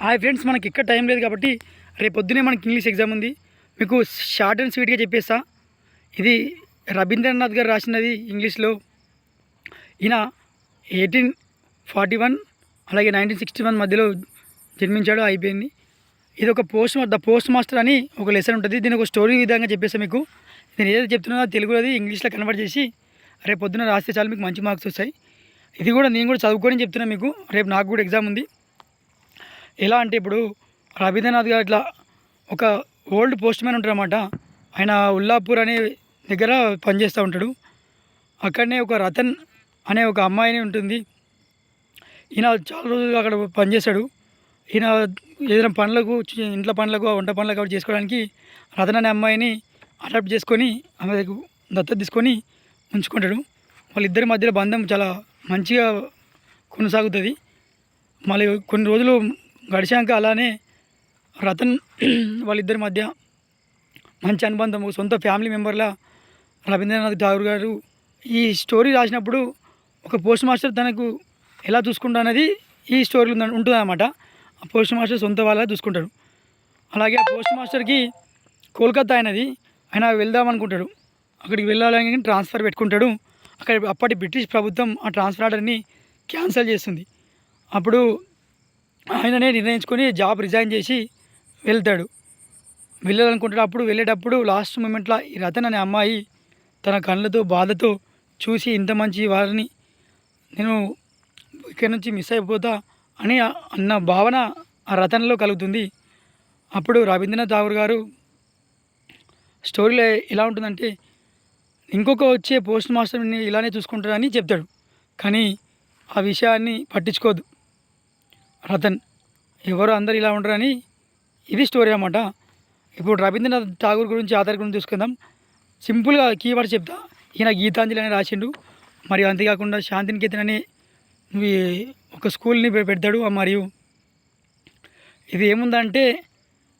Hi friends, మనకి ఇక్కడ time లేదు కాబట్టి రేపు పొద్దునే మనకి ఇంగ్లీష్ ఎగ్జామ్ ఉంది. మీకు షార్ట్ అండ్ స్వీట్గా చెప్పేస్తా. ఇది రవీంద్రనాథ్ గారు రాసినది ఇంగ్లీష్లో. ఈయన 1841 అలాగే 1961 మధ్యలో జన్మించాడు, అయిపోయింది. ఇది ఒక పోస్ట్ మాస్టర్ అని ఒక లెసన్ ఉంటుంది. దీని ఒక స్టోరీ విధంగా చెప్పేస్తా మీకు. నేను ఏదైతే చెప్తున్నా తెలుగులో అది ఇంగ్లీష్లో కన్వర్ట్ చేసి రేపు పొద్దున రాస్తే చాలు మీకు మంచి మార్క్స్ వస్తాయి. ఇది కూడా నేను కూడా చదువుకొని చెప్తున్నా మీకు. రేపు నాకు కూడా ఎగ్జామ్ ఉంది. ఎలా అంటే ఇప్పుడు రవీంద్రనాథ్ గారు ఇట్లా ఒక ఓల్డ్ పోస్ట్ మ్యాన్ ఉంటారు అన్నమాట. ఆయన ఉల్లాపూర్ అనే దగ్గర పనిచేస్తూ ఉంటాడు. అక్కడనే ఒక రతన్ అనే ఒక అమ్మాయిని ఉంటుంది. ఈయన చాలా రోజులు అక్కడ పనిచేస్తాడు. ఈయన ఏదైనా పనులకు, ఇంట్లో పనులకు, వంట పనులకు అవి చేసుకోవడానికి రతన్ అనే అమ్మాయిని అడాప్ట్ చేసుకొని ఆమె దత్తత తీసుకొని ఉంచుకుంటాడు. వాళ్ళిద్దరి మధ్యలో బంధం చాలా మంచిగా కొనసాగుతుంది. మళ్ళీ కొన్ని రోజులు గడిచాక అలానే రతన్ వాళ్ళిద్దరి మధ్య మంచి అనుబంధం, సొంత ఫ్యామిలీ మెంబర్లా రవీంద్రనాథ్ ఠాగూర్ గారు ఈ స్టోరీ రాసినప్పుడు ఒక పోస్ట్ మాస్టర్ తనకు ఎలా చూసుకుంటా అనేది ఈ స్టోరీలో ఉంటుంది అన్నమాట. ఆ పోస్ట్ మాస్టర్ సొంత వాళ్ళ చూసుకుంటాడు. అలాగే ఆ పోస్ట్ మాస్టర్కి కోల్కతా అయినది, ఆయన వెళ్దాం అనుకుంటాడు. అక్కడికి వెళ్ళాలని ట్రాన్స్ఫర్ పెట్టుకుంటాడు. అప్పటి బ్రిటిష్ ప్రభుత్వం ఆ ట్రాన్స్ఫర్ ఆర్డర్ని క్యాన్సిల్ చేస్తుంది. అప్పుడు ఆయననే నిర్ణయించుకొని జాబ్ రిజైన్ చేసి వెళ్తాడు. వెళ్ళాలనుకుంటాడు. అప్పుడు వెళ్ళేటప్పుడు లాస్ట్ మూమెంట్లో ఈ రతన్ అనే అమ్మాయి తన కళ్ళతో బాధతో చూసి, ఇంత మంచి వారిని నేను ఇక్కడి నుంచి మిస్ అయిపోతా అని అన్న భావన ఆ రతన్లో కలుగుతుంది. అప్పుడు రవీంద్రనాథ్ ఠాగూర్ గారు స్టోరీలో ఎలా ఉంటుందంటే, ఇంకొక వచ్చే పోస్ట్ మాస్టర్ని ఇలానే చూసుకుంటాడని చెప్తాడు. కానీ ఆ విషయాన్ని పట్టించుకోదు రతన్. ఎవరు అందరు ఇలా ఉండరని ఇది స్టోరీ అన్నమాట. ఇప్పుడు రవీంద్రనాథ్ ఠాగూర్ గురించి, ఆధార్ గురించి చూసుకుందాం. సింపుల్గా కీవర్డ్స్ చెప్తా. ఈయన గీతాంజలి అని రాసిండు. మరియు అంతేకాకుండా శాంతినికేతన్ అనే ఒక స్కూల్ని పెడతాడు. మరియు ఇది ఏముందంటే,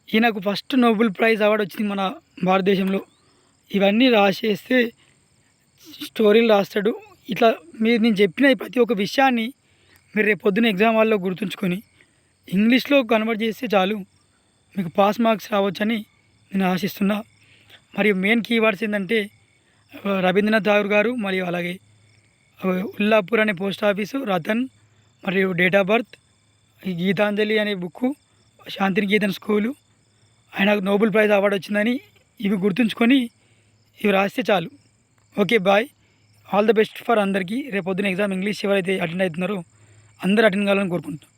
ఈయనకు ఫస్ట్ నోబెల్ ప్రైజ్ అవార్డు వచ్చింది మన భారతదేశంలో. ఇవన్నీ రాసేస్తే స్టోరీలు రాస్తాడు. ఇట్లా నేను చెప్పిన ప్రతి ఒక్క విషయాన్ని మీరు రేపు పొద్దున్న ఎగ్జామ్ హాల్లో గుర్తుంచుకొని ఇంగ్లీష్లో కన్వర్ట్ చేస్తే చాలు మీకు పాస్ మార్క్స్ రావచ్చని నేను ఆశిస్తున్నా. మరియు మెయిన్ కీవర్డ్స్ ఏంటంటే రవీంద్రనాథ్ ఠాగూర్ గారు, మరియు అలాగే ఉల్లాపూర్ అనే పోస్ట్ ఆఫీసు, రతన్, మరియు డేట్ ఆఫ్ బర్త్, ఈ గీతాంజలి అనే బుక్కు, శాంతినికేతన్ స్కూలు, ఆయనకు నోబెల్ ప్రైజ్ అవార్డు వచ్చిందని ఇవి గుర్తుంచుకొని ఇవి రాస్తే చాలు. Okay, bye. All the best for అందరికీ. రేపు పొద్దున ఎగ్జామ్ ఇంగ్లీష్ ఎవరైతే అటెండ్ అవుతున్నారో అందరూ అటెండ్ కావాలని కోరుకుంటున్నాను.